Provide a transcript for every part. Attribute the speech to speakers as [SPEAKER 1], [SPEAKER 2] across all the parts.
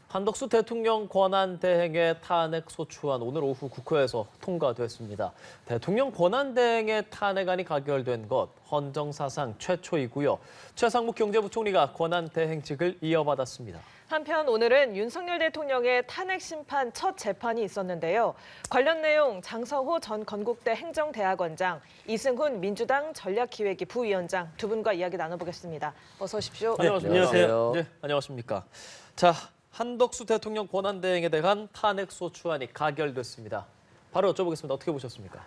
[SPEAKER 1] 한덕수 대통령 권한대행의 탄핵 소추안 오늘 오후 국회에서 통과됐습니다. 대통령 권한대행의 탄핵안이 가결된 것 헌정사상 최초이고요. 최상목 경제부총리가 권한대행직을 이어받았습니다.
[SPEAKER 2] 한편 오늘은 윤석열 대통령의 탄핵 심판 첫 재판이 있었는데요. 관련 내용 장성호 전 건국대 행정대학원장, 이승훈 민주당 전략기획위 부위원장 두 분과 이야기 나눠보겠습니다. 어서 오십시오.
[SPEAKER 1] 안녕하세요. 네, 안녕하십니까. 자, 한덕수 대통령 권한대행에 대한 탄핵 소추안이 가결됐습니다. 바로 여쭤보겠습니다. 어떻게 보셨습니까?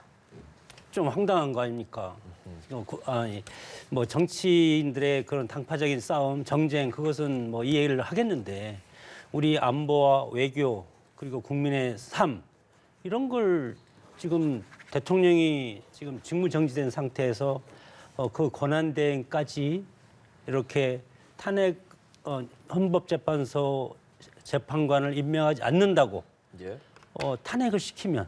[SPEAKER 3] 좀 황당한 거 아닙니까? 뭐 정치인들의 그런 당파적인 싸움, 정쟁 그것은 뭐 이해를 하겠는데 우리 안보와 외교 그리고 국민의 삶 이런 걸 지금 대통령이 지금 직무정지된 상태에서 그 권한대행까지 이렇게 탄핵 헌법재판소 재판관을 임명하지 않는다고 탄핵을 시키면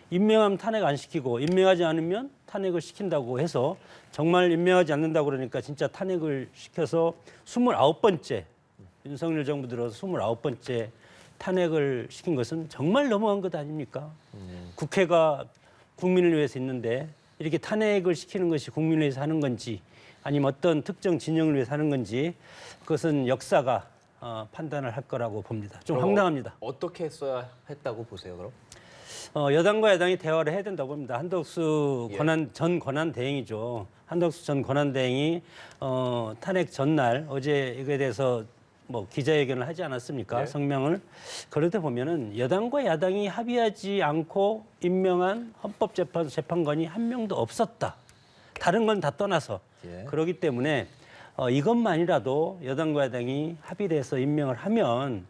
[SPEAKER 3] 임명하면 탄핵 안 시키고 임명하지 않으면 탄핵을 시킨다고 해서 정말 임명하지 않는다고 그러니까 진짜 탄핵을 시켜서 29번째 윤석열 정부 들어서 29번째 탄핵을 시킨 것은 정말 너무한 것 아닙니까? 국회가 국민을 위해서 있는데 이렇게 탄핵을 시키는 것이 국민을 위해서 하는 건지 아니면 어떤 특정 진영을 위해서 하는 건지 그것은 역사가 판단을 할 거라고 봅니다. 좀 황당합니다.
[SPEAKER 1] 어떻게 했어야 했다고 보세요, 그럼?
[SPEAKER 3] 여당과 야당이 대화를 해야 된다고 봅니다. 한덕수 전 권한대행이죠. 한덕수 전 권한대행이 탄핵 전날 어제 이거에 대해서 뭐 기자회견을 하지 않았습니까? 성명을. 그럴 때 보면은 여당과 야당이 합의하지 않고 임명한 헌법재판소 재판관이 한 명도 없었다. 다른 건 다 떠나서. 그렇기 때문에 이것만이라도 여당과 야당이 합의를 해서 임명을 하면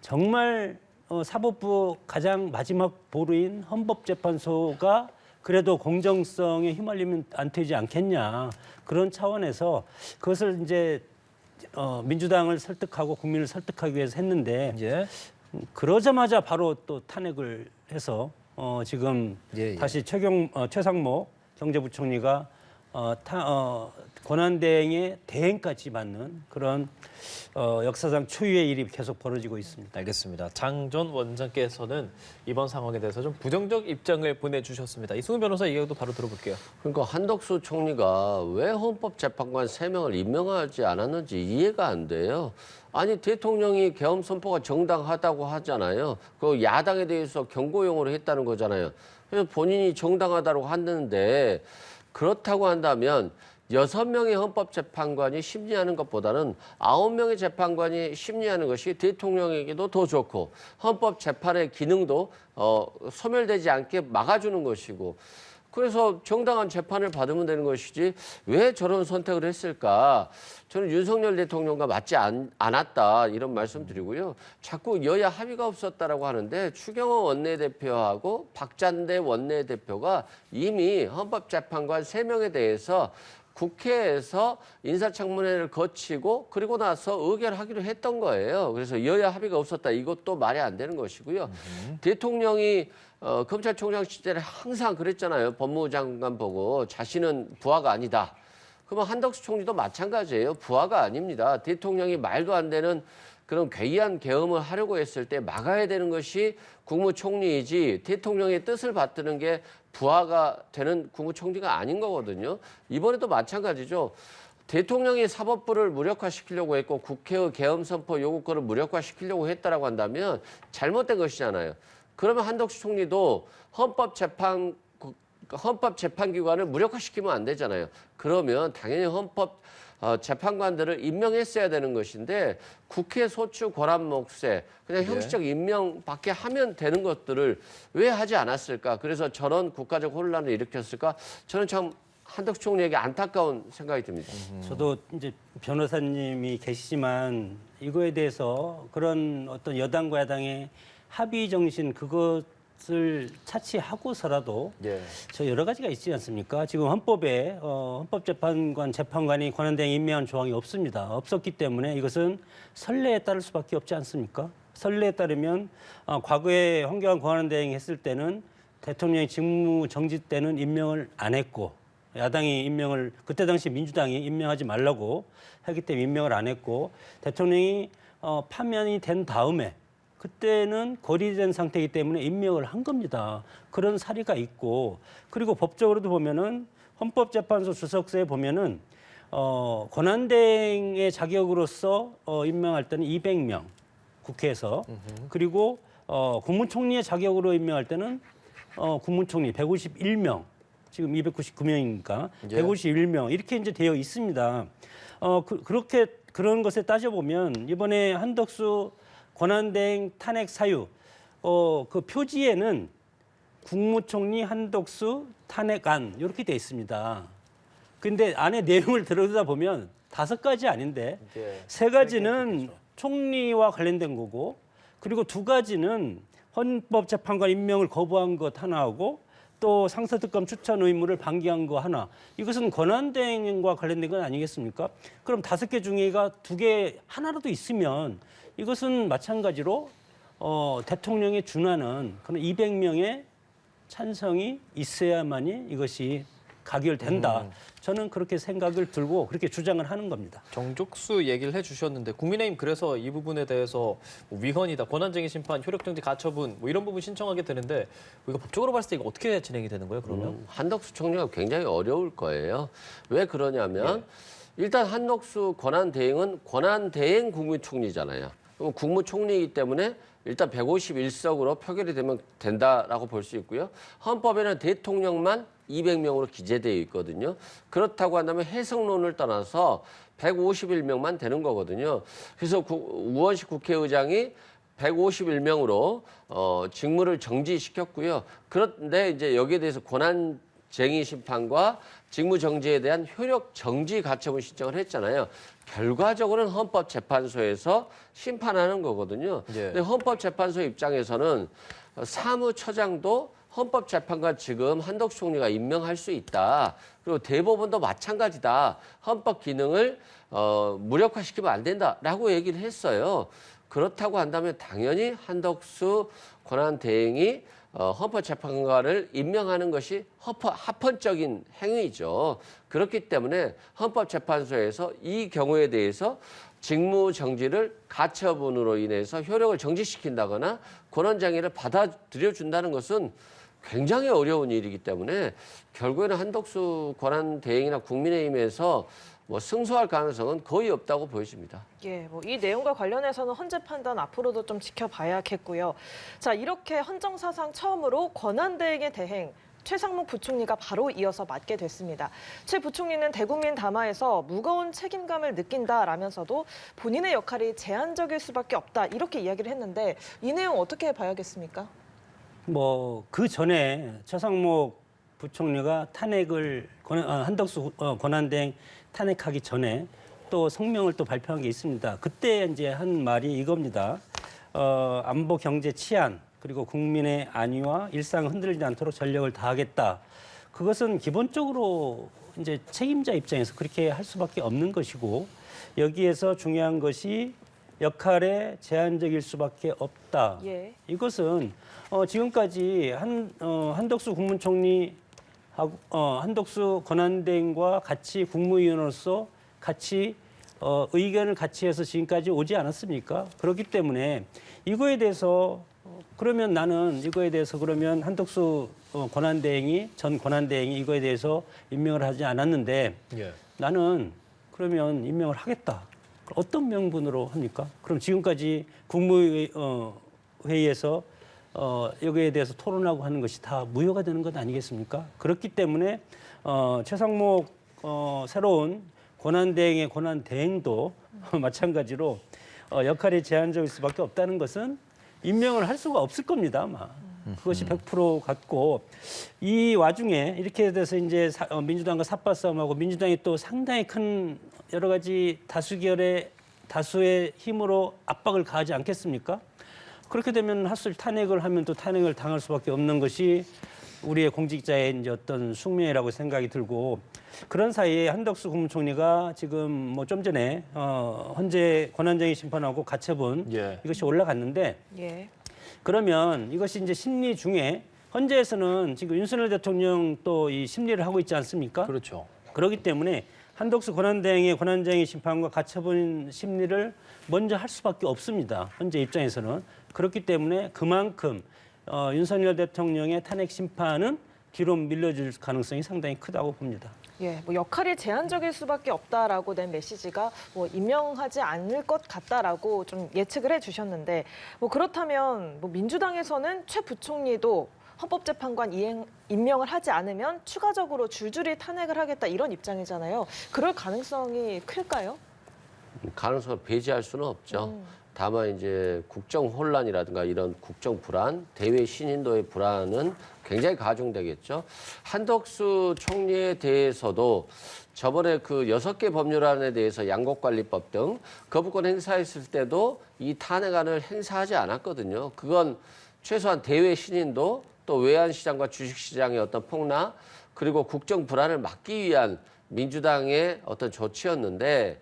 [SPEAKER 3] 정말 사법부 가장 마지막 보루인 헌법재판소가 그래도 공정성에 휘말리면 안 되지 않겠냐. 그런 차원에서 그것을 이제 민주당을 설득하고 국민을 설득하기 위해서 했는데 그러자마자 바로 또 탄핵을 해서 지금 다시 최상목 경제부총리가 권한대행의 대행까지 맡는 그런 역사상 초유의 일이 계속 벌어지고 있습니다.
[SPEAKER 1] 알겠습니다. 장 전 원장께서는 이번 상황에 대해서 좀 부정적 입장을 보내주셨습니다. 이승훈 변호사 이야기도 바로 들어볼게요.
[SPEAKER 4] 그러니까 한덕수 총리가 왜 헌법재판관 3명을 임명하지 않았는지 이해가 안 돼요. 아니 대통령이 계엄 선포가 정당하다고 하잖아요. 그 야당에 대해서 경고용으로 했다는 거잖아요. 그래서 본인이 정당하다고 했는데 그렇다고 한다면 6명의 헌법재판관이 심리하는 것보다는 9명의 재판관이 심리하는 것이 대통령에게도 더 좋고 헌법재판의 기능도 소멸되지 않게 막아주는 것이고 그래서 정당한 재판을 받으면 되는 것이지 왜 저런 선택을 했을까? 저는 윤석열 대통령과 맞지 않았다 이런 말씀드리고요. 자꾸 여야 합의가 없었다라고 하는데 추경호 원내대표하고 박찬대 원내대표가 이미 헌법재판관 3명에 대해서 국회에서 인사청문회를 거치고 그리고 나서 의결하기로 했던 거예요. 그래서 여야 합의가 없었다. 이것도 말이 안 되는 것이고요. 대통령이 검찰총장 시절에 항상 그랬잖아요. 법무부 장관 보고 자신은 부하가 아니다. 그러면 한덕수 총리도 마찬가지예요. 부하가 아닙니다. 대통령이 말도 안 되는 그런 괴이한 계엄을 하려고 했을 때 막아야 되는 것이 국무총리이지 대통령의 뜻을 받드는 게 부하가 되는 국무총리가 아닌 거거든요. 이번에도 마찬가지죠. 대통령이 사법부를 무력화시키려고 했고 국회의 계엄 선포 요구권을 무력화시키려고 했다라고 한다면 잘못된 것이잖아요. 그러면 한덕수 총리도 헌법재판기관을 무력화시키면 안 되잖아요. 그러면 당연히 재판관들을 임명했어야 되는 것인데 국회 소추 권한 몫에 그냥 형식적 임명밖에 하면 되는 것들을 왜 하지 않았을까? 그래서 저런 국가적 혼란을 일으켰을까? 저는 참 한덕수 총리에게 안타까운 생각이 듭니다.
[SPEAKER 3] 저도 이제 변호사님이 계시지만 이거에 대해서 그런 어떤 여당과 야당의 합의 정신 그것을 차치하고서라도 저 여러 가지가 있지 않습니까? 지금 헌법에 헌법재판관 재판관이 권한대행 임명한 조항이 없습니다. 없었기 때문에 이것은 선례에 따를 수밖에 없지 않습니까? 선례에 따르면 과거에 황교안 권한대행이 했을 때는 대통령이 직무 정지 때는 임명을 안 했고 야당이 임명을 그때 당시 민주당이 임명하지 말라고 하기 때문에 임명을 안 했고 대통령이 파면이 된 다음에 그때는 거리된 상태이기 때문에 임명을 한 겁니다. 그런 사례가 있고 그리고 법적으로도 보면은 헌법재판소 주석서에 보면은 권한대행의 자격으로서 임명할 때는 200명 국회에서 그리고 국무총리의 자격으로 임명할 때는 국무총리 151명 지금 299명이니까
[SPEAKER 1] 예.
[SPEAKER 3] 151명 이렇게 이제 되어 있습니다. 그렇게 그런 것에 따져보면 이번에 한덕수 권한대행 탄핵 사유 그 표지에는 국무총리 한덕수 탄핵안 이렇게 돼 있습니다. 근데 안에 내용을 들여다 보면 5가지 아닌데
[SPEAKER 1] 예.
[SPEAKER 3] 3가지는 총리와 관련된 거고 그리고 2가지는 헌법재판관 임명을 거부한 것 하나하고 또 상서특검 추천 의무를 방기한 거 하나. 이것은 권한대행과 관련된 건 아니겠습니까? 그럼 5개 중에가 2개 하나라도 있으면 이것은 마찬가지로 대통령에 준하는 그런 200명의 찬성이 있어야만이 이것이 가결된다. 저는 그렇게 생각을 들고 그렇게 주장을 하는 겁니다.
[SPEAKER 1] 정족수 얘기를 해주셨는데 국민의힘 그래서 이 부분에 대해서 뭐 위헌이다, 권한쟁의 심판, 효력정지 가처분 뭐 이런 부분 신청하게 되는데 이거 법적으로 봤을 때 이거 어떻게 진행이 되는 거예요? 그러면?
[SPEAKER 4] 한덕수 총리가 굉장히 어려울 거예요. 왜 그러냐면 일단 한덕수 권한대행은 권한대행 국무총리잖아요. 그럼 국무총리이기 때문에 일단 151석으로 표결이 되면 된다라고 볼 수 있고요. 헌법에는 대통령만 200명으로 기재되어 있거든요. 그렇다고 한다면 해석론을 떠나서 151명만 되는 거거든요. 그래서 우원식 국회의장이 151명으로 직무를 정지시켰고요. 그런데 이제 여기에 대해서 권한쟁의 심판과 직무 정지에 대한 효력 정지 가처분 신청을 했잖아요. 결과적으로는 헌법재판소에서 심판하는 거거든요.
[SPEAKER 1] 예.
[SPEAKER 4] 근데 헌법재판소 입장에서는 사무처장도 헌법재판관 지금 한덕수 총리가 임명할 수 있다. 그리고 대법원도 마찬가지다. 헌법 기능을 무력화시키면 안 된다라고 얘기를 했어요. 그렇다고 한다면 당연히 한덕수 권한대행이 헌법재판관을 임명하는 것이 합헌적인 행위죠. 그렇기 때문에 헌법재판소에서 이 경우에 대해서 직무 정지를 가처분으로 인해서 효력을 정지시킨다거나 권한쟁의를 받아들여준다는 것은 굉장히 어려운 일이기 때문에 결국에는 한덕수 권한대행이나 국민의힘에서 뭐 승소할 가능성은 거의 없다고 보여집니다.
[SPEAKER 2] 예, 뭐 이 내용과 관련해서는 헌재 판단 앞으로도 좀 지켜봐야겠고요. 자, 이렇게 헌정사상 처음으로 권한대행의 대행 최상목 부총리가 바로 이어서 맡게 됐습니다. 최 부총리는 대국민 담화에서 무거운 책임감을 느낀다라면서도 본인의 역할이 제한적일 수밖에 없다 이렇게 이야기를 했는데 이 내용 어떻게 봐야겠습니까?
[SPEAKER 3] 뭐 그 전에 최상목 부총리가 탄핵을 한덕수 권한대행 탄핵하기 전에 또 성명을 또 발표한 게 있습니다. 그때 이제 한 말이 이겁니다. 안보, 경제, 치안 그리고 국민의 안위와 일상을 흔들리지 않도록 전력을 다하겠다. 그것은 기본적으로 이제 책임자 입장에서 그렇게 할 수밖에 없는 것이고 여기에서 중요한 것이 역할에 제한적일 수밖에 없다.
[SPEAKER 2] 예.
[SPEAKER 3] 이것은 지금까지 한덕수 국무총리 한덕수 권한대행과 같이 국무위원으로서 같이 의견을 같이 해서 지금까지 오지 않았습니까? 그렇기 때문에 이거에 대해서 그러면 나는 이거에 대해서 그러면 한덕수 전 권한대행이 이거에 대해서 임명을 하지 않았는데
[SPEAKER 1] 예.
[SPEAKER 3] 나는 그러면 임명을 하겠다. 어떤 명분으로 합니까? 그럼 지금까지 국무회의에서 여기에 대해서 토론하고 하는 것이 다 무효가 되는 것 아니겠습니까? 그렇기 때문에 최상목 새로운 권한대행의 권한대행도 마찬가지로 역할이 제한적일 수밖에 없다는 것은 임명을 할 수가 없을 겁니다, 아마. 그것이 100% 같고 이 와중에 이렇게 돼서 이제 민주당과 삿발 싸움하고 민주당이 또 상당히 큰 여러 가지 다수의 힘으로 압박을 가하지 않겠습니까? 그렇게 되면 핫술 탄핵을 하면 또 탄핵을 당할 수밖에 없는 것이 우리의 공직자의 이제 어떤 숙명이라고 생각이 들고 그런 사이에 한덕수 국무총리가 지금 뭐 좀 전에 헌재 권한쟁의 심판하고 가처분
[SPEAKER 1] 예.
[SPEAKER 3] 이것이 올라갔는데
[SPEAKER 2] 예.
[SPEAKER 3] 그러면 이것이 이제 심리 중에 헌재에서는 지금 윤석열 대통령 또 이 심리를 하고 있지 않습니까?
[SPEAKER 1] 그렇죠.
[SPEAKER 3] 그렇기 때문에 한덕수 권한대행의 권한쟁의 심판과 가처분 심리를 먼저 할 수밖에 없습니다. 현재 입장에서는. 그렇기 때문에 그만큼 윤석열 대통령의 탄핵 심판은 뒤로 밀려질 가능성이 상당히 크다고 봅니다.
[SPEAKER 2] 예, 뭐 역할이 제한적일 수밖에 없다라고 낸 메시지가 뭐 임명하지 않을 것 같다라고 좀 예측을 해주셨는데 뭐 그렇다면 뭐 민주당에서는 최 부총리도 헌법재판관 임명을 하지 않으면 추가적으로 줄줄이 탄핵을 하겠다 이런 입장이잖아요. 그럴 가능성이 클까요?
[SPEAKER 4] 가능성을 배제할 수는 없죠. 다만 이제 국정 혼란이라든가 이런 국정 불안, 대외 신인도의 불안은 굉장히 가중되겠죠. 한덕수 총리에 대해서도 저번에 그 6개 법률안에 대해서 양곡관리법 등 거부권 행사했을 때도 이 탄핵안을 행사하지 않았거든요. 그건 최소한 대외 신인도 또 외환시장과 주식시장의 어떤 폭락 그리고 국정 불안을 막기 위한 민주당의 어떤 조치였는데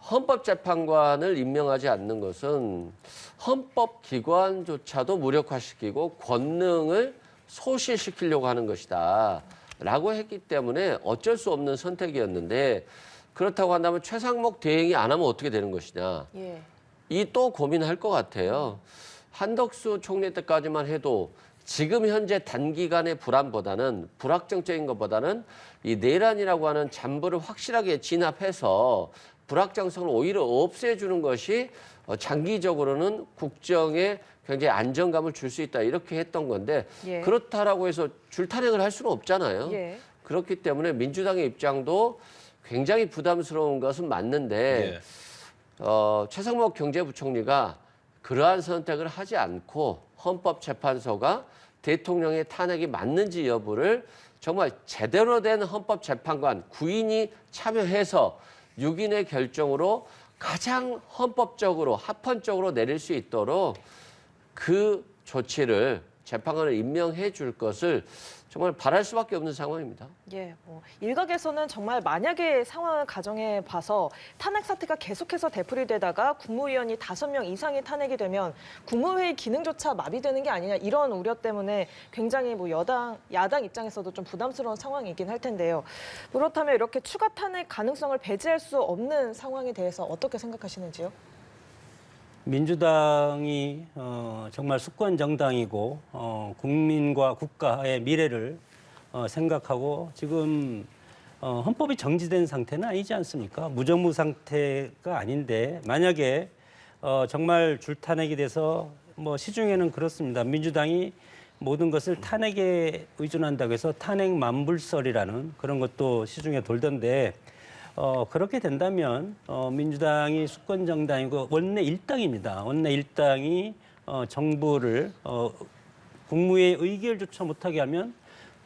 [SPEAKER 4] 헌법재판관을 임명하지 않는 것은 헌법기관조차도 무력화시키고 권능을 소실시키려고 하는 것이다 라고 했기 때문에 어쩔 수 없는 선택이었는데 그렇다고 한다면 최상목 대행이 안 하면 어떻게 되는 것이냐.
[SPEAKER 2] 예.
[SPEAKER 4] 이 또 고민할 것 같아요. 한덕수 총리 때까지만 해도 지금 현재 단기간의 불안보다는 불확정적인 것보다는 이 내란이라고 하는 잔부를 확실하게 진압해서 불확정성을 오히려 없애주는 것이 장기적으로는 국정에 굉장히 안정감을 줄 수 있다 이렇게 했던 건데
[SPEAKER 2] 예.
[SPEAKER 4] 그렇다라고 해서 줄탄핵을 할 수는 없잖아요.
[SPEAKER 2] 예.
[SPEAKER 4] 그렇기 때문에 민주당의 입장도 굉장히 부담스러운 것은 맞는데 최상목 경제부총리가 그러한 선택을 하지 않고 헌법재판소가 대통령의 탄핵이 맞는지 여부를 정말 제대로 된 헌법재판관 9인이 참여해서 6인의 결정으로 가장 헌법적으로 합헌적으로 내릴 수 있도록 그 조치를 재판관을 임명해 줄 것을 정말 바랄 수밖에 없는 상황입니다.
[SPEAKER 2] 예, 일각에서는 정말 만약의 상황을 가정해 봐서 탄핵 사태가 계속해서 되풀이되다가 국무위원이 5명 이상이 탄핵이 되면 국무회의 기능조차 마비되는 게 아니냐 이런 우려 때문에 굉장히 뭐 야당 입장에서도 좀 부담스러운 상황이긴 할 텐데요. 그렇다면 이렇게 추가 탄핵 가능성을 배제할 수 없는 상황에 대해서 어떻게 생각하시는지요?
[SPEAKER 3] 민주당이 정말 수권 정당이고 국민과 국가의 미래를 생각하고 지금 헌법이 정지된 상태는 아니지 않습니까? 무정부 상태가 아닌데 만약에 정말 줄탄핵이 돼서 뭐 시중에는 그렇습니다. 민주당이 모든 것을 탄핵에 의존한다고 해서 탄핵 만불설이라는 그런 것도 시중에 돌던데 그렇게 된다면 민주당이 수권 정당이고 원내 일당입니다. 원내 일당이 정부를 국무회의 의결조차 못하게 하면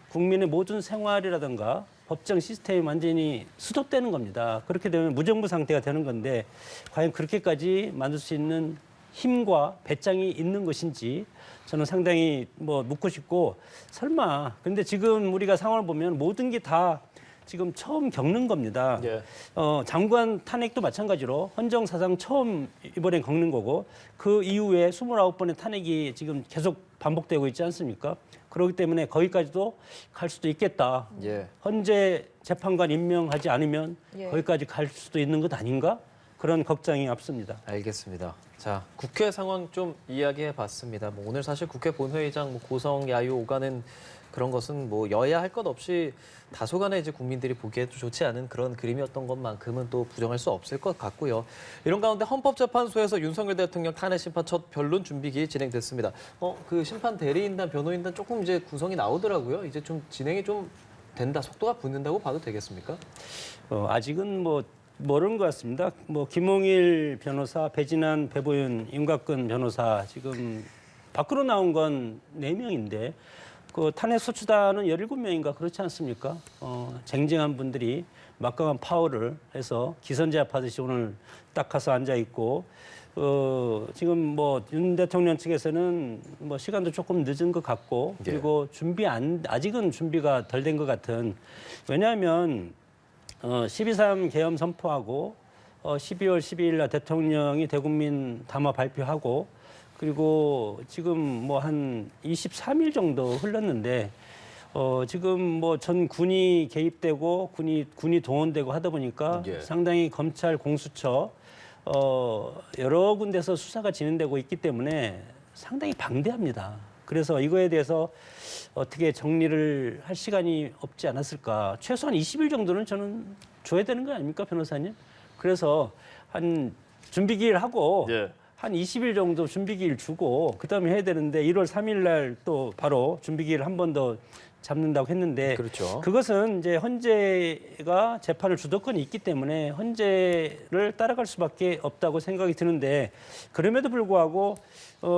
[SPEAKER 3] 국민의 모든 생활이라든가 법정 시스템이 완전히 수도되는 겁니다. 그렇게 되면 무정부 상태가 되는 건데 과연 그렇게까지 만들 수 있는 힘과 배짱이 있는 것인지 저는 상당히 묻고 싶고 설마 근데 지금 우리가 상황을 보면 모든 게 다 지금 처음 겪는 겁니다.
[SPEAKER 1] 예.
[SPEAKER 3] 장관 탄핵도 마찬가지로 헌정사상 처음 이번에 겪는 거고 그 이후에 29번의 탄핵이 지금 계속 반복되고 있지 않습니까? 그렇기 때문에 거기까지도 갈 수도 있겠다.
[SPEAKER 1] 예.
[SPEAKER 3] 헌재 재판관 임명하지 않으면
[SPEAKER 2] 예.
[SPEAKER 3] 거기까지 갈 수도 있는 것 아닌가? 그런 걱정이 앞섭니다.
[SPEAKER 1] 알겠습니다. 자, 국회 상황 좀 이야기해 봤습니다. 오늘 사실 국회 본회의장 고성 야유 오가는 그런 것은 여야 할 것 없이 다소간에 이제 국민들이 보기에도 좋지 않은 그런 그림이었던 것만큼은 또 부정할 수 없을 것 같고요. 이런 가운데 헌법재판소에서 윤석열 대통령 탄핵 심판 첫 변론 준비기 진행됐습니다. 그 심판 대리인단, 변호인단 조금 이제 구성이 나오더라고요. 이제 좀 진행이 좀 된다, 속도가 붙는다고 봐도 되겠습니까?
[SPEAKER 3] 아직은 모르는 것 같습니다. 김홍일 변호사, 배진환, 배보윤, 윤곽근 변호사 지금 밖으로 나온 건 4명인데 그 탄핵 소추단은 17명인가 그렇지 않습니까? 쟁쟁한 분들이 막강한 파워를 해서 기선제압하듯이 오늘 딱 가서 앉아 있고 지금 윤 대통령 측에서는 시간도 조금 늦은 것 같고 그리고 아직은 준비가 덜 된 것 같은 왜냐하면 12.3 계엄 선포하고 12월 12일 날 대통령이 대국민 담화 발표하고 그리고 지금 한 23일 정도 흘렀는데 지금 뭐 전 군이 개입되고 군이 동원되고 하다 보니까
[SPEAKER 1] 예.
[SPEAKER 3] 상당히 검찰 공수처 여러 군데서 수사가 진행되고 있기 때문에 상당히 방대합니다. 그래서 이거에 대해서 어떻게 정리를 할 시간이 없지 않았을까. 최소한 20일 정도는 저는 줘야 되는 거 아닙니까, 변호사님? 그래서 한 준비기일 하고
[SPEAKER 1] 예.
[SPEAKER 3] 한 20일 정도 준비기일 주고 그다음에 해야 되는데 1월 3일 날 또 바로 준비기일 한 번 더 잡는다고 했는데
[SPEAKER 1] 그렇죠.
[SPEAKER 3] 그것은 이제 헌재가 재판을 주도권이 있기 때문에 헌재를 따라갈 수밖에 없다고 생각이 드는데 그럼에도 불구하고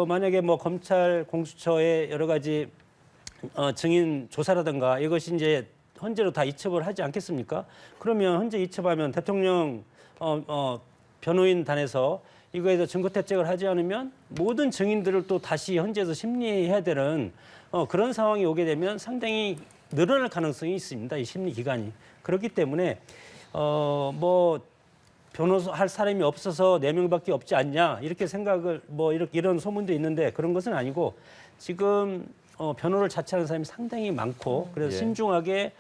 [SPEAKER 3] 만약에 뭐 검찰 공수처의 여러 가지 증인 조사라든가 이것이 이제 헌재로 다 이첩을 하지 않겠습니까? 그러면 헌재 이첩하면 대통령 변호인단에서 이거에 대해서 증거 채택을 하지 않으면 모든 증인들을 또 다시 헌재에서 심리해야 되는 그런 상황이 오게 되면 상당히 늘어날 가능성이 있습니다. 이 심리 기간이. 그렇기 때문에 뭐 변호사 할 사람이 없어서 4명밖에 없지 않냐 이렇게 생각을 뭐 이런 소문도 있는데 그런 것은 아니고 지금 변호를 자처하는 사람이 상당히 많고 그래서
[SPEAKER 1] 예.
[SPEAKER 3] 신중하게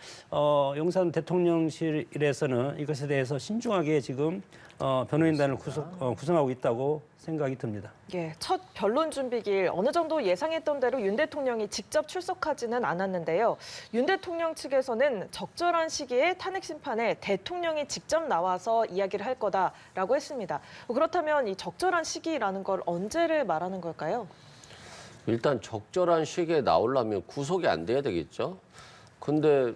[SPEAKER 3] 용산 대통령실에서는 이것에 대해서 신중하게 지금 변호인단을 구성하고 있다고 생각이 듭니다.
[SPEAKER 2] 예, 첫 변론 준비기일 어느 정도 예상했던 대로 윤 대통령이 직접 출석하지는 않았는데요. 윤 대통령 측에서는 적절한 시기에 탄핵 심판에 대통령이 직접 나와서 이야기를 할 거다라고 했습니다. 그렇다면 이 적절한 시기라는 걸 언제를 말하는 걸까요?
[SPEAKER 4] 일단 적절한 시기에 나오려면 구속이 안 돼야 되겠죠. 근데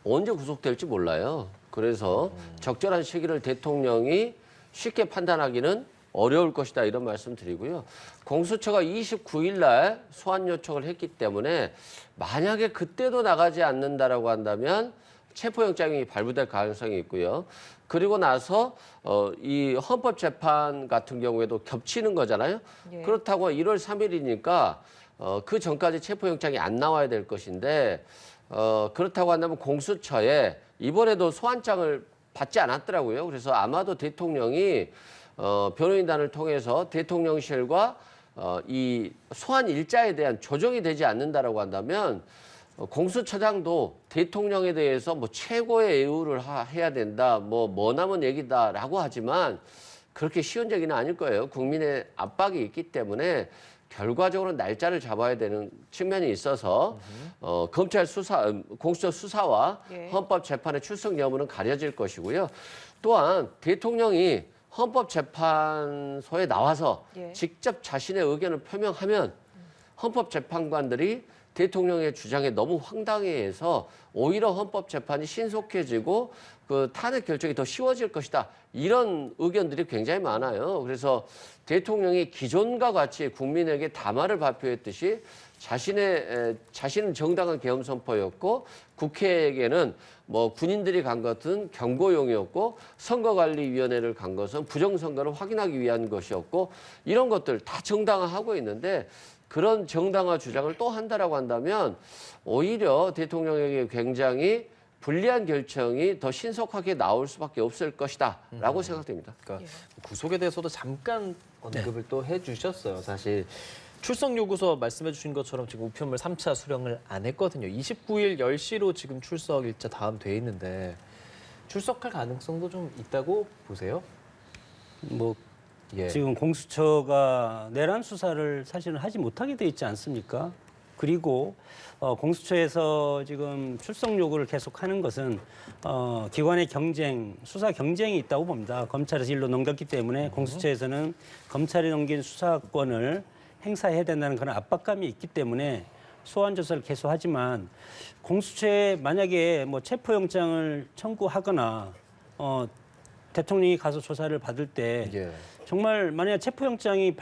[SPEAKER 4] 언제 구속될지 몰라요. 그래서 적절한 시기를 대통령이 쉽게 판단하기는 어려울 것이다 이런 말씀 드리고요. 공수처가 29일 날 소환 요청을 했기 때문에 만약에 그때도 나가지 않는다라고 한다면 체포영장이 발부될 가능성이 있고요. 그리고 나서 이 헌법재판 같은 경우에도 겹치는 거잖아요.
[SPEAKER 2] 예.
[SPEAKER 4] 그렇다고 1월 3일이니까 그 전까지 체포영장이 안 나와야 될 것인데 그렇다고 한다면 공수처에 이번에도 소환장을 받지 않았더라고요. 그래서 아마도 대통령이 변호인단을 통해서 대통령실과 이 소환 일자에 대한 조정이 되지 않는다라고 한다면 공수처장도 대통령에 대해서 뭐 최고의 예우를 해야 된다, 뭐 남은 얘기다라고 하지만 그렇게 쉬운 얘기는 아닐 거예요. 국민의 압박이 있기 때문에 결과적으로 날짜를 잡아야 되는 측면이 있어서 검찰 수사, 공수처 수사와
[SPEAKER 2] 예.
[SPEAKER 4] 헌법재판의 출석 여부는 가려질 것이고요. 또한 대통령이 헌법재판소에 나와서
[SPEAKER 2] 예.
[SPEAKER 4] 직접 자신의 의견을 표명하면 헌법재판관들이 대통령의 주장에 너무 황당해해서 오히려 헌법재판이 신속해지고 그 탄핵 결정이 더 쉬워질 것이다. 이런 의견들이 굉장히 많아요. 그래서 대통령이 기존과 같이 국민에게 담화를 발표했듯이 자신은 정당한 계엄 선포였고 국회에게는 뭐 군인들이 간 것은 경고용이었고 선거관리위원회를 간 것은 부정선거를 확인하기 위한 것이었고 이런 것들 다 정당화하고 있는데 그런 정당화 주장을 또 한다라고 한다면 오히려 대통령에게 굉장히 불리한 결정이 더 신속하게 나올 수밖에 없을 것이다라고 생각됩니다.
[SPEAKER 1] 그러니까 구속에 대해서도 잠깐 언급을 또 해주셨어요. 사실 출석 요구서 말씀해 주신 것처럼 지금 우편물 3차 수령을 안 했거든요. 29일 10시로 지금 출석 일자 다음 돼 있는데 출석할 가능성도 좀 있다고 보세요?
[SPEAKER 3] 뭐
[SPEAKER 1] 예.
[SPEAKER 3] 지금 공수처가 내란 수사를 사실은 하지 못하게 돼 있지 않습니까? 그리고 공수처에서 지금 출석 요구를 계속하는 것은 기관의 경쟁, 수사 경쟁이 있다고 봅니다. 검찰에서 일로 넘겼기 때문에 공수처에서는 검찰이 넘긴 수사권을 행사해야 된다는 그런 압박감이 있기 때문에 소환 조사를 계속하지만 공수처에 만약에 뭐 체포영장을 청구하거나 대통령이 가서 조사를 받을 때
[SPEAKER 1] 예.
[SPEAKER 3] 정말 만약 체포영장이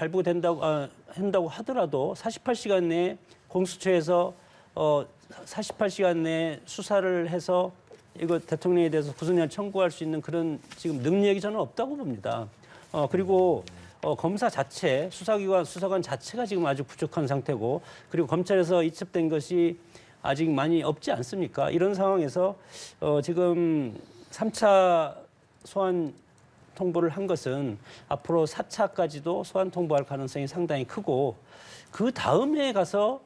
[SPEAKER 3] 한다고 하더라도 48시간 내에 공수처에서 48시간 내에 수사를 해서 이거 대통령에 대해서 구속영장 청구할 수 있는 그런 지금 능력이 저는 없다고 봅니다. 그리고 검사 자체, 수사관 자체가 지금 아주 부족한 상태고 그리고 검찰에서 이첩된 것이 아직 많이 없지 않습니까? 이런 상황에서 지금 3차 소환 통보를 한 것은 앞으로 4차까지도 소환 통보할 가능성이 상당히 크고 그 다음에 가서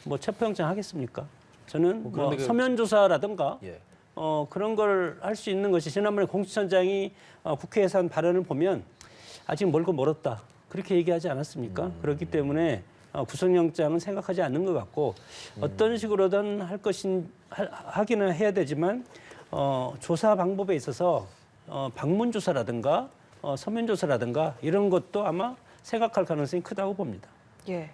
[SPEAKER 3] 뭐 체포영장 하겠습니까? 저는 뭐
[SPEAKER 1] 그런데
[SPEAKER 3] 서면 조사라든가
[SPEAKER 1] 예.
[SPEAKER 3] 그런 걸 할 수 있는 것이 지난번에 공수처장이 국회에서 한 발언을 보면 아직 멀고 멀었다 그렇게 얘기하지 않았습니까? 그렇기 때문에 구속영장은 생각하지 않는 것 같고 어떤 식으로든 하기는 해야 되지만 조사 방법에 있어서 방문 조사라든가 서면 조사라든가 이런 것도 아마 생각할 가능성이 크다고 봅니다.
[SPEAKER 2] 예.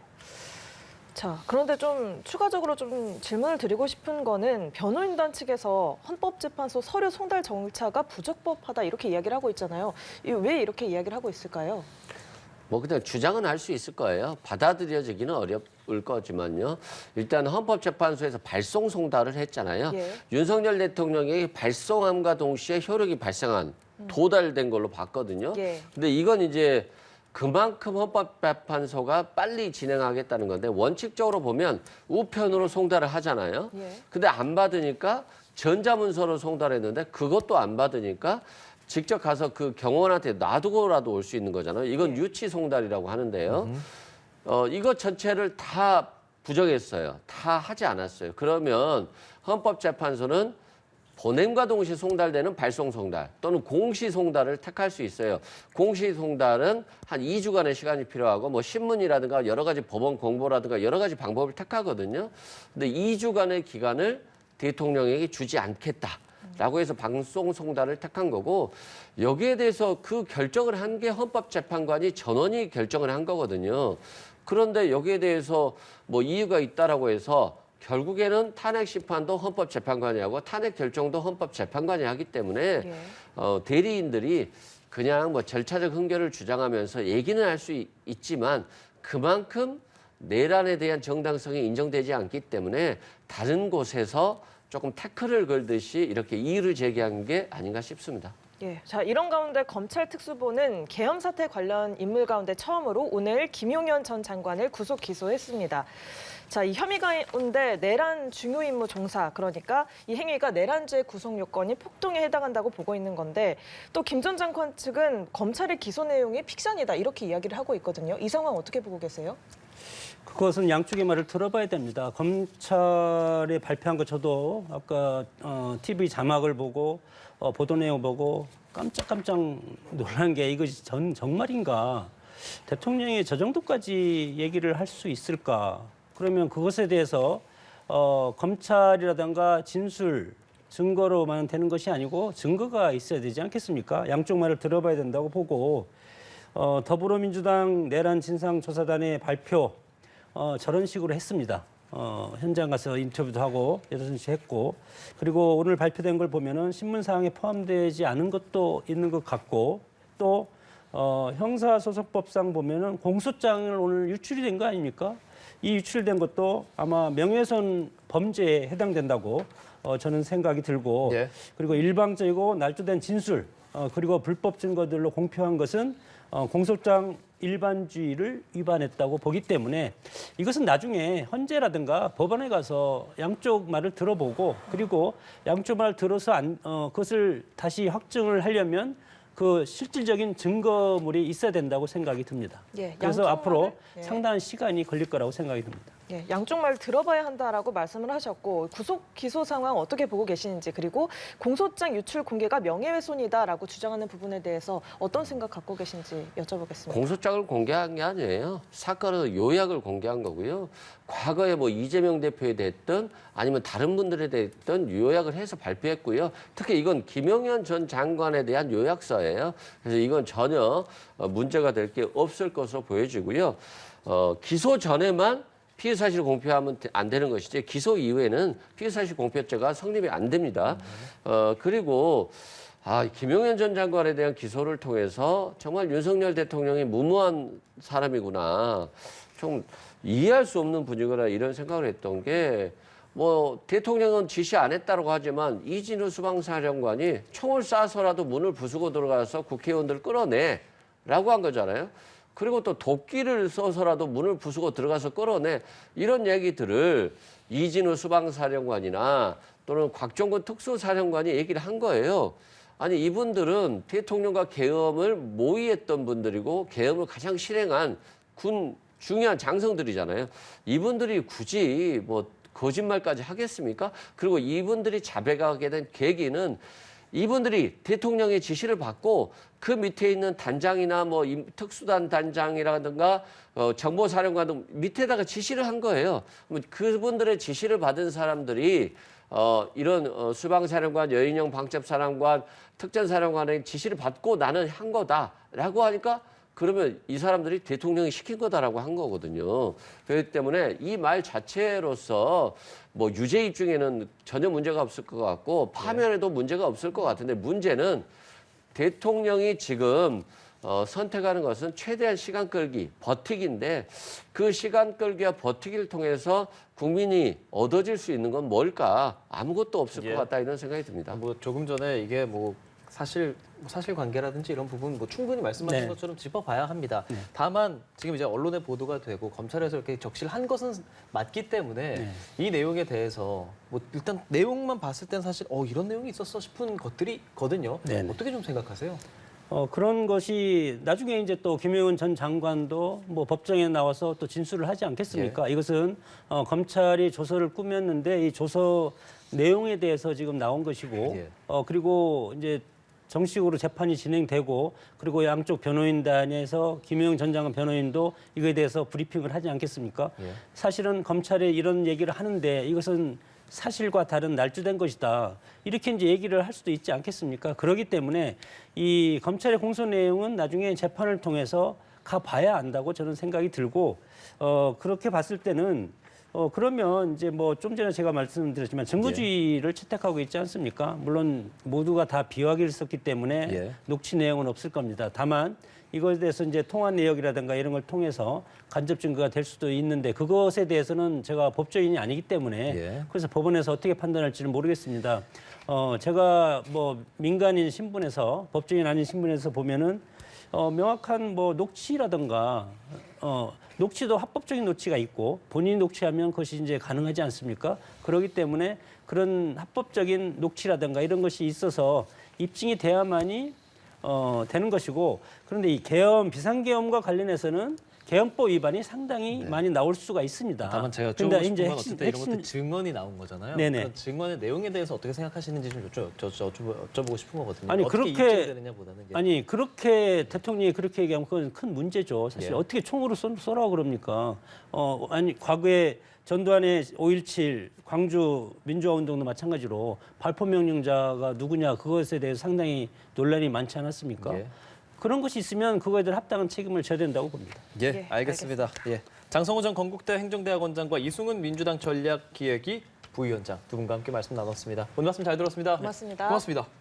[SPEAKER 2] 자, 그런데 좀 추가적으로 좀 질문을 드리고 싶은 거는 변호인단 측에서 헌법재판소 서류 송달 절차가 부적법하다 이렇게 이야기를 하고 있잖아요. 왜 이렇게 이야기를 하고 있을까요?
[SPEAKER 4] 뭐 그냥 주장은 할 수 있을 거예요. 받아들여지기는 어려울 거지만요. 일단 헌법재판소에서 발송 송달을 했잖아요.
[SPEAKER 2] 예.
[SPEAKER 4] 윤석열 대통령이 발송함과 동시에 효력이 발생한 도달된 걸로 봤거든요.
[SPEAKER 2] 예.
[SPEAKER 4] 근데 이건 이제 그만큼 헌법재판소가 빨리 진행하겠다는 건데 원칙적으로 보면 우편으로 송달을 하잖아요.
[SPEAKER 2] 예.
[SPEAKER 4] 근데 안 받으니까 전자문서로 송달했는데 그것도 안 받으니까 직접 가서 그 경호원한테 놔두고라도 올 수 있는 거잖아요. 이건 유치 송달이라고 하는데요. 이것 전체를 다 부정했어요. 다 하지 않았어요. 그러면 헌법재판소는 보냄과 동시에 송달되는 발송 송달 또는 공시 송달을 택할 수 있어요. 공시 송달은 한 2주간의 시간이 필요하고 뭐 신문이라든가 여러 가지 법원 공보라든가 여러 가지 방법을 택하거든요. 근데 2주간의 기간을 대통령에게 주지 않겠다라고 해서 방송 송달을 택한 거고 여기에 대해서 그 결정을 한 게 헌법재판관이 전원이 결정을 한 거거든요. 그런데 여기에 대해서 뭐 이유가 있다라고 해서 결국에는 탄핵 심판도 헌법재판관이 하고 탄핵 결정도 헌법재판관이 하기 때문에
[SPEAKER 2] 예.
[SPEAKER 4] 대리인들이 그냥 뭐 절차적 흥결을 주장하면서 얘기는 할 수 있지만 그만큼 내란에 대한 정당성이 인정되지 않기 때문에 다른 곳에서 조금 태클을 걸듯이 이렇게 이의를 제기한 게 아닌가 싶습니다.
[SPEAKER 2] 예. 자, 이런 가운데 검찰 특수부는 계엄 사태 관련 인물 가운데 처음으로 오늘 김용현 전 장관을 구속 기소했습니다. 자, 이 혐의 가운데 내란 중요 임무 종사, 그러니까 이 행위가 내란죄 구속 요건이 폭동에 해당한다고 보고 있는 건데 또 김 전 장관 측은 검찰의 기소 내용이 픽션이다 이렇게 이야기를 하고 있거든요. 이 상황 어떻게 보고 계세요?
[SPEAKER 3] 그것은 양쪽의 말을 들어봐야 됩니다. 검찰이 발표한 거 저도 아까 TV 자막을 보고 보도 내용 보고 깜짝깜짝 놀란 게 이것이 정말인가? 대통령이 저 정도까지 얘기를 할 수 있을까? 그러면 그것에 대해서 검찰이라든가 진술, 증거로만 되는 것이 아니고 증거가 있어야 되지 않겠습니까? 양쪽 말을 들어봐야 된다고 보고 더불어민주당 내란 진상조사단의 발표 저런 식으로 했습니다. 현장 가서 인터뷰도 하고 여러 가지 했고 그리고 오늘 발표된 걸 보면은 신문사항에 포함되지 않은 것도 있는 것 같고 또 형사소송법상 보면은 공소장을 오늘 유출이 된 거 아닙니까? 이 유출된 것도 아마 명예훼손 범죄에 해당된다고 저는 생각이 들고
[SPEAKER 1] 예.
[SPEAKER 3] 그리고 일방적이고 날조된 진술 그리고 불법 증거들로 공표한 것은 공소장 일반주의를 위반했다고 보기 때문에 이것은 나중에 헌재라든가 법원에 가서 양쪽 말을 들어보고 그리고 양쪽 말을 들어서 그것을 다시 확증을 하려면 그 실질적인 증거물이 있어야 된다고 생각이 듭니다.
[SPEAKER 2] 예,
[SPEAKER 3] 그래서
[SPEAKER 2] 양쪽
[SPEAKER 3] 앞으로
[SPEAKER 2] 말을, 예.
[SPEAKER 3] 상당한 시간이 걸릴 거라고 생각이 듭니다.
[SPEAKER 2] 예, 양쪽 말 들어봐야 한다라고 말씀을 하셨고 구속 기소 상황 어떻게 보고 계시는지 그리고 공소장 유출 공개가 명예훼손이다라고 주장하는 부분에 대해서 어떤 생각 갖고 계신지 여쭤보겠습니다.
[SPEAKER 4] 공소장을 공개한 게 아니에요. 사건의 요약을 공개한 거고요. 과거에 뭐 이재명 대표에 대했던 아니면 다른 분들에 대했던 요약을 해서 발표했고요. 특히 이건 김용현 전 장관에 대한 요약서예요. 그래서 이건 전혀 문제가 될 게 없을 것으로 보여지고요. 기소 전에만 피의 사실을 공표하면 안 되는 것이지 기소 이후에는 피의 사실 공표죄가 성립이 안 됩니다. 그리고 김용현 전 장관에 대한 기소를 통해서 정말 윤석열 대통령이 무모한 사람이구나. 좀 이해할 수 없는 분위기라 이런 생각을 했던 게 뭐 대통령은 지시 안 했다고 하지만 이진우 수방사령관이 총을 쏴서라도 문을 부수고 들어가서 국회의원들 끌어내라고 한 거잖아요. 그리고 또 도끼를 써서라도 문을 부수고 들어가서 끌어내 이런 얘기들을 이진우 수방사령관이나 또는 곽종근 특수사령관이 얘기를 한 거예요. 아니 이분들은 대통령과 계엄을 모의했던 분들이고 계엄을 가장 실행한 군 중요한 장성들이잖아요. 이분들이 굳이 뭐 거짓말까지 하겠습니까? 그리고 이분들이 자백하게 된 계기는 이분들이 대통령의 지시를 받고 그 밑에 있는 단장이나 뭐 특수단 단장이라든가 정보사령관 등 밑에다가 지시를 한 거예요. 그분들의 지시를 받은 사람들이 이런 수방사령관, 여인영 방첩사령관, 특전사령관의 지시를 받고 나는 한 거다라고 하니까 그러면 이 사람들이 대통령이 시킨 거다라고 한 거거든요. 그렇기 때문에 이 말 자체로서 뭐 유죄 입증에는 전혀 문제가 없을 것 같고 파면에도 문제가 없을 것 같은데 문제는 대통령이 지금 선택하는 것은 최대한 시간 끌기, 버티기인데 그 시간 끌기와 버티기를 통해서 국민이 얻어질 수 있는 건 뭘까? 아무것도 없을 것 같다 이런 생각이 듭니다.
[SPEAKER 1] 뭐 조금 전에 이게 뭐 사실관계라든지 이런 부분 뭐 충분히 말씀하신
[SPEAKER 3] 네.
[SPEAKER 1] 것처럼 짚어봐야 합니다. 다만 지금 이제 언론에 보도가 되고 검찰에서 이렇게 적시를 것은 맞기 때문에 이 내용에 대해서 뭐 일단 내용만 봤을 땐 사실 이런 내용이 있었어 싶은 것들이 있거든요.
[SPEAKER 3] 네.
[SPEAKER 1] 어떻게 좀 생각하세요?
[SPEAKER 3] 그런 것이 나중에 이제 또 김용은 전 장관도 뭐 법정에 나와서 또 진술을 하지 않겠습니까? 이것은 검찰이 조서를 꾸몄는데 이 조서 내용에 대해서 지금 나온 것이고 그리고 이제 정식으로 재판이 진행되고 그리고 양쪽 변호인단에서 김용 전 장관 변호인도 이거에 대해서 브리핑을 하지 않겠습니까? 사실은 검찰이 이런 얘기를 하는데 이것은 사실과 다른 날조된 것이다. 이렇게 이제 얘기를 할 수도 있지 않겠습니까? 그렇기 때문에 이 검찰의 공소 내용은 나중에 재판을 통해서 가봐야 안다고 저는 생각이 들고 그렇게 봤을 때는 그러면 이제 뭐 좀 전에 제가 말씀드렸지만 증거주의를 채택하고 있지 않습니까? 물론 모두가 다 비화기를 썼기 때문에 녹취 내용은 없을 겁니다. 다만 이것에 대해서 이제 통화 내역이라든가 이런 걸 통해서 간접 증거가 될 수도 있는데 그것에 대해서는 제가 법조인이 아니기 때문에 그래서 법원에서 어떻게 판단할지는 모르겠습니다. 제가 뭐 민간인 신분에서 법조인 아닌 신분에서 보면은 명확한 뭐 녹취라든가 녹취도 합법적인 녹취가 있고 본인이 녹취하면 그것이 이제 가능하지 않습니까? 그렇기 때문에 그런 합법적인 녹취라든가 이런 것이 있어서 입증이 돼야만이 되는 것이고 그런데 이 계엄 비상계엄과 관련해서는 계엄법 위반이 상당히 많이 나올 수가 있습니다.
[SPEAKER 1] 다만 제가
[SPEAKER 3] 근데
[SPEAKER 1] 여쭤보고 싶은
[SPEAKER 3] 이제
[SPEAKER 1] 건 어쨌든 이런 것들 증언이 나온 거잖아요.
[SPEAKER 3] 네네.
[SPEAKER 1] 그런 증언의 내용에 대해서 어떻게 생각하시는지 좀 여쭤보고 싶은 거거든요.
[SPEAKER 3] 아니,
[SPEAKER 1] 어떻게
[SPEAKER 3] 그렇게-
[SPEAKER 1] 입증되느냐보다는
[SPEAKER 3] 아니 그렇게 대통령이 그렇게 얘기하면 그건 큰 문제죠. 사실
[SPEAKER 1] 예.
[SPEAKER 3] 어떻게 총으로 쏘라고 그럽니까? 아니 과거에 전두환의 5.17 광주 민주화운동도 마찬가지로 발포 명령자가 누구냐 그것에 대해서 상당히 논란이 많지 않았습니까?
[SPEAKER 1] 예.
[SPEAKER 3] 그런 것이 있으면 그거에 대한 합당한 책임을 져야 된다고 봅니다.
[SPEAKER 1] 예, 알겠습니다. 예. 장성호 전 건국대 행정대학원장과 이승훈 민주당 전략기획위 부위원장 두 분과 함께 말씀 나눴습니다. 오늘 말씀 잘 들었습니다.
[SPEAKER 2] 고맙습니다.
[SPEAKER 1] 고맙습니다.